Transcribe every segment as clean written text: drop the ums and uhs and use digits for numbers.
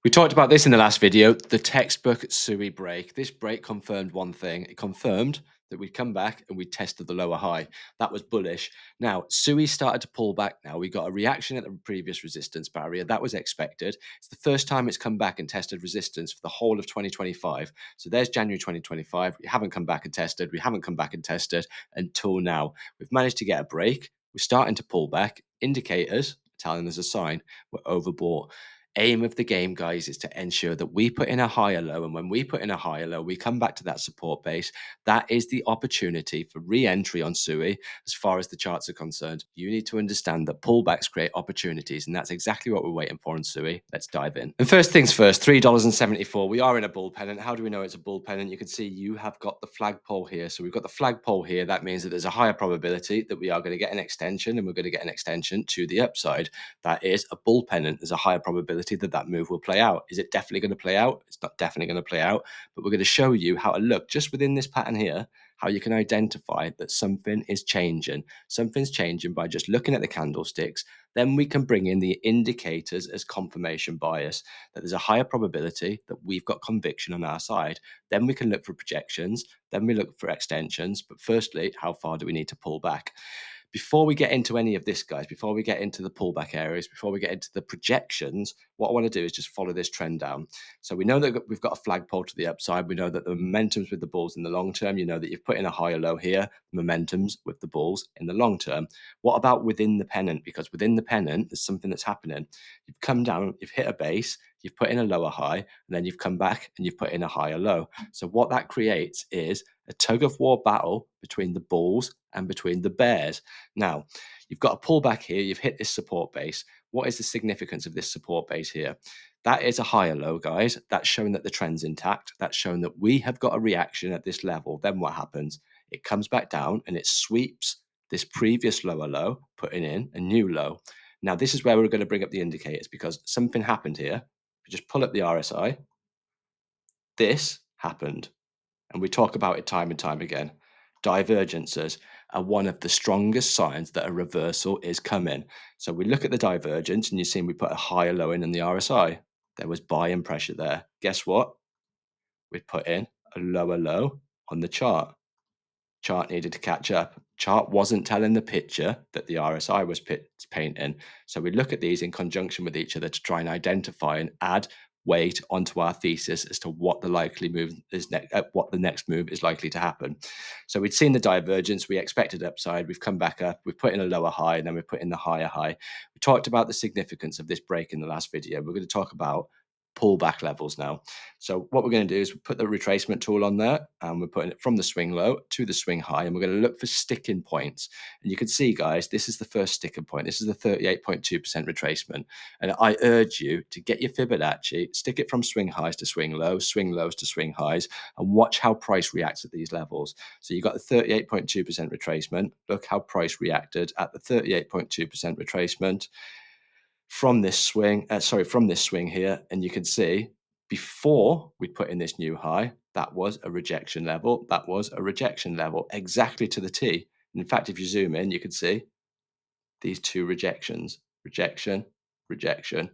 We talked about this in the last video, the textbook SUI break. This break confirmed one thing. It confirmed that we'd come back and we tested the lower high. That was bullish. Now, SUI started to pull back now. We got a reaction at the previous resistance barrier. That was expected. It's the first time it's come back and tested resistance for the whole of 2025. So there's January 2025. We haven't come back and tested. We haven't come back and tested until now. We've managed to get a break. We're starting to pull back. Indicators telling us a sign we're overbought. Aim of the game, guys, is to ensure that we put in a higher low. And when we put in a higher low, we come back to that support base. That is the opportunity for re-entry on SUI as far as the charts are concerned. You need to understand that pullbacks create opportunities, and that's exactly what we're waiting for on SUI. Let's dive in. And first things first, $3.74. We are in a bull pennant. How do we know it's a bull pennant? You can see you have got the flagpole here. So we've got the flagpole here. That means that there's a higher probability that we are going to get an extension, and we're going to get an extension to the upside. That is a bull pennant. There's a higher probability that move will play out. Is it definitely going to play out? It's not definitely going to play out, but we're going to show you how to look just within this pattern here, how you can identify that something is changing. Something's changing by just looking at the candlesticks. Then we can bring in the indicators as confirmation bias, that there's a higher probability that we've got conviction on our side. Then we can look for projections. Then we look for extensions. But firstly, how far do we need to pull back? Before we get into any of this, guys, before we get into the pullback areas, before we get into the projections, what I want to do is just follow this trend down. So we know that we've got a flagpole to the upside. We know that the momentum's with the bulls in the long term. You know that you've put in a higher low here, momentum's with the bulls in the long term. What about within the pennant? Because within the pennant, there's something that's happening. You've come down, you've hit a base, you've put in a lower high, and then you've come back and you've put in a higher low. So what that creates is a tug of war battle between the bulls and between the bears. Now, you've got a pullback here, you've hit this support base. What is the significance of this support base here? That is a higher low, guys. That's showing that the trend's intact. That's showing that we have got a reaction at this level. Then what happens? It comes back down and it sweeps this previous lower low, putting in a new low. Now, this is where we're going to bring up the indicators because something happened here. If you just pull up the RSI, this happened. And we talk about it time and time again. Divergences are one of the strongest signs that a reversal is coming. So we look at the divergence and you see we put a higher low in the RSI. There was buying pressure there. Guess what? We put in a lower low on the chart. Chart needed to catch up. Chart wasn't telling the picture that the RSI was painting. So we look at these in conjunction with each other to try and identify and add weight onto our thesis as to what the likely move is what the next move is likely to happen. So we'd seen the divergence, we expected upside, we've come back up, we've put in a lower high, and then we've put in the higher high. We talked about the significance of this break in the last video. We're going to talk about pullback levels now. So what we're going to do is put the retracement tool on there, and we're putting it from the swing low to the swing high, and we're going to look for sticking points. And you can see, guys, this is the first sticking point. This is the 38.2% retracement. And I urge you to get your Fibonacci, stick it from swing highs to swing lows to swing highs, and watch how price reacts at these levels. So you got the 38.2% retracement. Look how price reacted at the 38.2% retracement from this swing, from this swing here, and you can see before we put in this new high, that was a rejection level. That was a rejection level exactly to the T. In fact, if you zoom in, you can see these two rejections, rejection, rejection.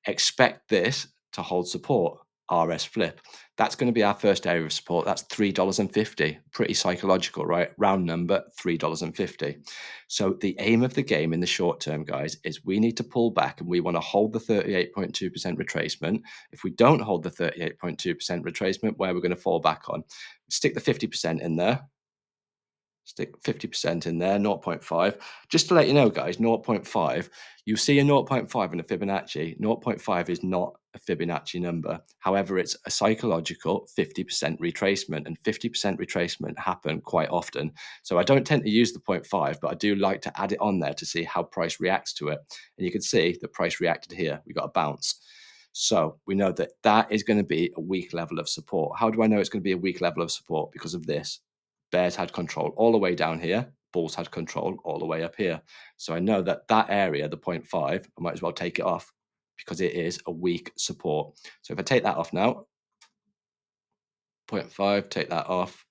Expect this to hold support, RS flip. That's going to be our first area of support. That's $3.50. Pretty psychological, right? Round number, $3.50. So the aim of the game in the short term, guys, is we need to pull back and we want to hold the 38.2% retracement. If we don't hold the 38.2% retracement, where we're going to fall back on? Stick the 50% in there. Stick 50% in there, 0.5. Just to let you know, guys, 0.5, you see a 0.5 in a Fibonacci. 0.5 is not a Fibonacci number. However, it's a psychological 50% retracement, and 50% retracement happen quite often. So I don't tend to use the 0.5, but I do like to add it on there to see how price reacts to it. And you can see the price reacted here. We got a bounce. So we know that that is going to be a weak level of support. How do I know it's going to be a weak level of support? Because of this. Bears had control all the way down here. Bulls had control all the way up here. So I know that that area, the 0.5, I might as well take it off because it is a weak support. So if I take that off now, 0.5, take that off,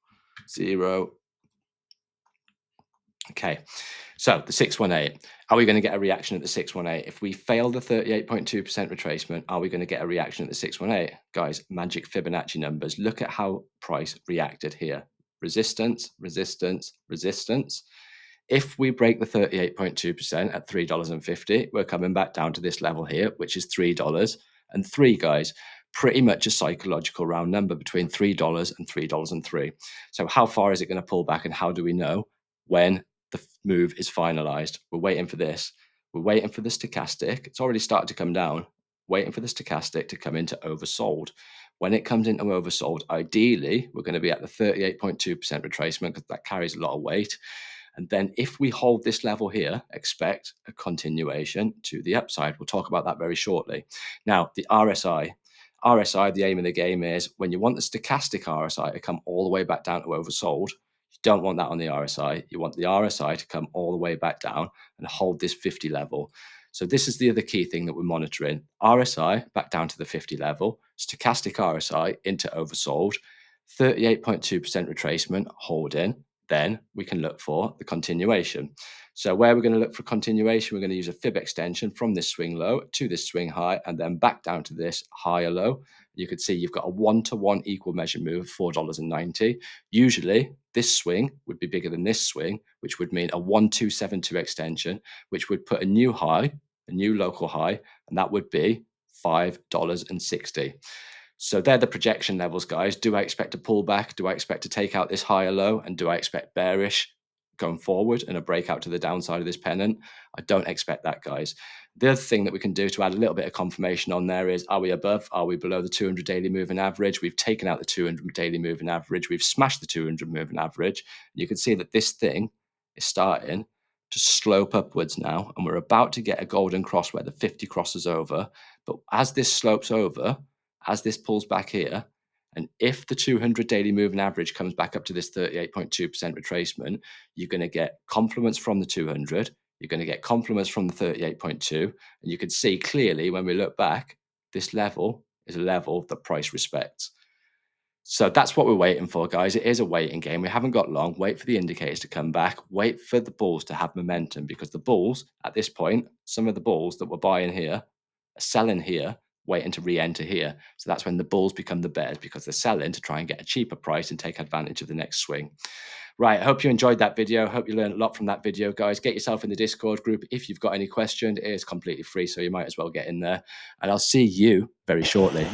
0, Okay, so the 618, are we going to get a reaction at the 618? If we fail the 38.2% retracement, are we going to get a reaction at the 618? Guys, magic Fibonacci numbers. Look at how price reacted here. Resistance, resistance, resistance. If we break the 38.2% at $3.50, we're coming back down to this level here, which is $3 and 3, guys. Pretty much a psychological round number between $3 and $3.03. So how far is it going to pull back, and how do we know when the move is finalized? We're waiting for this. We're waiting for the stochastic. It's already started to come down. Waiting for the stochastic to come into oversold. When it comes into oversold, ideally, we're going to be at the 38.2% retracement because that carries a lot of weight. And then if we hold this level here, expect a continuation to the upside. We'll talk about that very shortly. Now, the RSI, the aim of the game is when you want the stochastic RSI to come all the way back down to oversold, you don't want that on the RSI. You want the RSI to come all the way back down and hold this 50 level. So this is the other key thing that we're monitoring. RSI back down to the 50 level, stochastic RSI into oversold, 38.2% retracement, hold in. Then we can look for the continuation. So where we're going to look for continuation, we're going to use a fib extension from this swing low to this swing high and then back down to this higher low. You can see you've got a 1-to-1 equal measure move of $4.90. Usually this swing would be bigger than this swing, which would mean a 1-2-7-2 extension, which would put a new high, a new local high, and that would be $5.60. So they're the projection levels, guys. Do I expect a pullback? Do I expect to take out this higher low? And do I expect bearish going forward and a breakout to the downside of this pennant? I don't expect that, guys. The other thing that we can do to add a little bit of confirmation on there is, are we above? Are we below the 200 daily moving average? We've taken out the 200 daily moving average. We've smashed the 200 moving average. You can see that this thing is starting to slope upwards now, and we're about to get a golden cross where the 50 crosses over. But as this slopes over, as this pulls back here, and if the 200 daily moving average comes back up to this 38.2% retracement, you're going to get compliments from the 200, you're going to get compliments from the 38.2, and you can see clearly when we look back, this level is a level that price respects. So that's what we're waiting for, guys. It is a waiting game. We haven't got long. Wait for the indicators to come back. Wait for the bulls to have momentum, because the bulls, at this point, some of the bulls that were buying here are selling here, waiting to re-enter here. So that's when the bulls become the bears, because they're selling to try and get a cheaper price and take advantage of the next swing. Right, I hope you enjoyed that video. Hope you learned a lot from that video, guys. Get yourself in the Discord group. If you've got any questions, it is completely free, so you might as well get in there. And I'll see you very shortly.